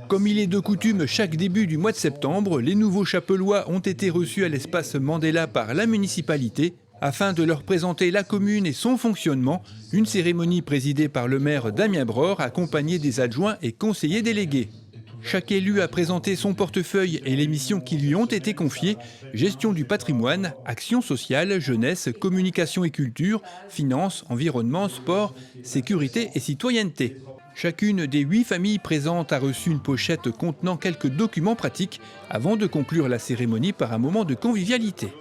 Comme il est de coutume chaque début du mois de septembre, les nouveaux chapellois ont été reçus à l'espace Mandela par la municipalité afin de leur présenter la commune et son fonctionnement. Une cérémonie présidée par le maire Damien Breur, accompagné des adjoints et conseillers délégués. Chaque élu a présenté son portefeuille et les missions qui lui ont été confiées: gestion du patrimoine, action sociale, jeunesse, communication et culture, finances, environnement, sport, sécurité et citoyenneté. Chacune des 8 familles présentes a reçu une pochette contenant quelques documents pratiques avant de conclure la cérémonie par un moment de convivialité.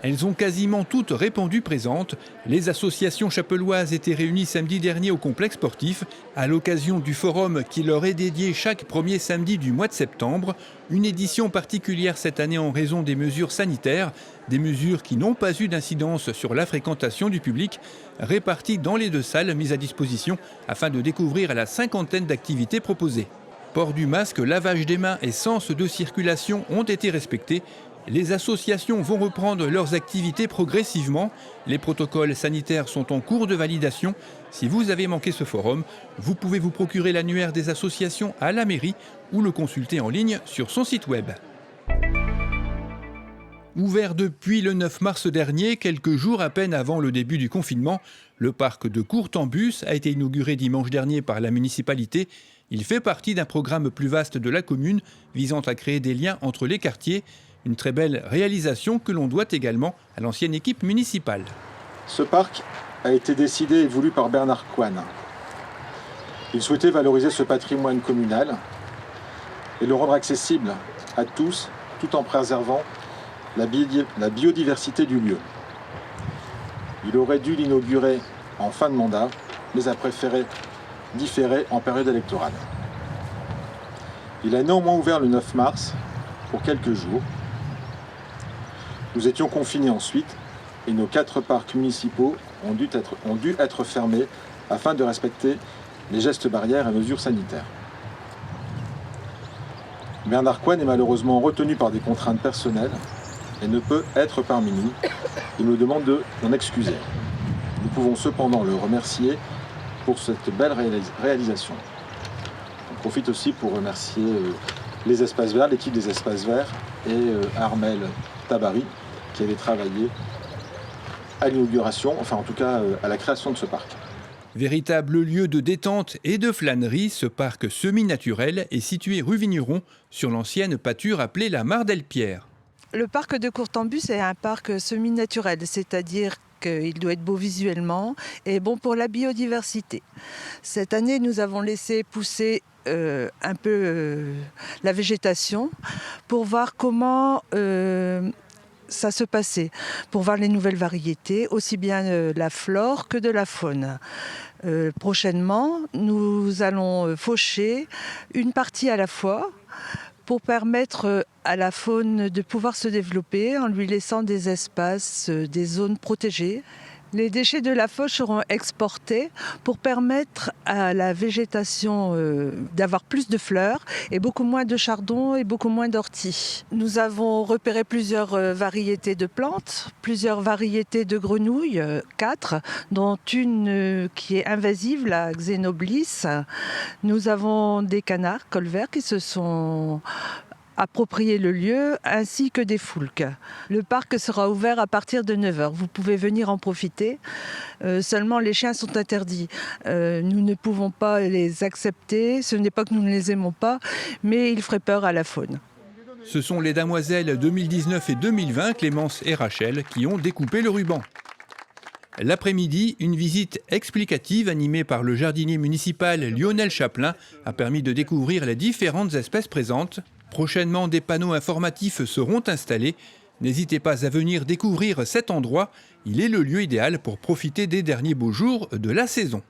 Elles ont quasiment toutes répondu présentes. Les associations chapelloises étaient réunies samedi dernier au complexe sportif à l'occasion du forum qui leur est dédié chaque premier samedi du mois de septembre. Une édition particulière cette année en raison des mesures sanitaires, des mesures qui n'ont pas eu d'incidence sur la fréquentation du public, réparties dans les 2 salles mises à disposition afin de découvrir la 50aine d'activités proposées. Port du masque, lavage des mains et sens de circulation ont été respectés. Les associations vont reprendre leurs activités progressivement. Les protocoles sanitaires sont en cours de validation. Si vous avez manqué ce forum, vous pouvez vous procurer l'annuaire des associations à la mairie ou le consulter en ligne sur son site web. Ouvert depuis le 9 mars dernier, quelques jours à peine avant le début du confinement, le parc de Courtambus a été inauguré dimanche dernier par la municipalité. Il fait partie d'un programme plus vaste de la commune visant à créer des liens entre les quartiers. Une très belle réalisation que l'on doit également à l'ancienne équipe municipale. Ce parc a été décidé et voulu par Bernard Coine. Il souhaitait valoriser ce patrimoine communal et le rendre accessible à tous, tout en préservant la biodiversité du lieu. Il aurait dû l'inaugurer en fin de mandat, mais a préféré différer en période électorale. Il a néanmoins ouvert le 9 mars pour quelques jours. Nous étions confinés ensuite et nos 4 parcs municipaux ont dû être fermés afin de respecter les gestes barrières et mesures sanitaires. Bernard Coine est malheureusement retenu par des contraintes personnelles et ne peut être parmi nous. Il nous demande de l'en excuser. Nous pouvons cependant le remercier pour cette belle réalisation. On profite aussi pour remercier les Espaces Verts, l'équipe des Espaces Verts et Armel Tabari qui avait travaillé à l'inauguration, enfin en tout cas à la création de ce parc. Véritable lieu de détente et de flânerie, ce parc semi-naturel est situé rue Vigneron, sur l'ancienne pâture appelée la Mare Delpierre. Le parc de Courtambus est un parc semi-naturel, c'est-à-dire qu'il doit être beau visuellement et bon pour la biodiversité. Cette année, nous avons laissé pousser un peu la végétation pour voir comment ça se passait, pour voir les nouvelles variétés, aussi bien la flore que de la faune. Prochainement, nous allons faucher une partie à la fois pour permettre à la faune de pouvoir se développer en lui laissant des espaces, des zones protégées. Les déchets de la fauche seront exportés pour permettre à la végétation d'avoir plus de fleurs et beaucoup moins de chardons et beaucoup moins d'orties. Nous avons repéré plusieurs variétés de plantes, plusieurs variétés de grenouilles, 4, dont une qui est invasive, la Xenoblis. Nous avons des canards colverts qui se sont approprier le lieu ainsi que des foulques. Le parc sera ouvert à partir de 9h. Vous pouvez venir en profiter. Seulement les chiens sont interdits. Nous ne pouvons pas les accepter. Ce n'est pas que nous ne les aimons pas, mais ils feraient peur à la faune. Ce sont les damoiselles 2019 et 2020, Clémence et Rachel, qui ont découpé le ruban. L'après-midi, une visite explicative animée par le jardinier municipal Lionel Chaplin a permis de découvrir les différentes espèces présentes. Prochainement, des panneaux informatifs seront installés. N'hésitez pas à venir découvrir cet endroit. Il est le lieu idéal pour profiter des derniers beaux jours de la saison.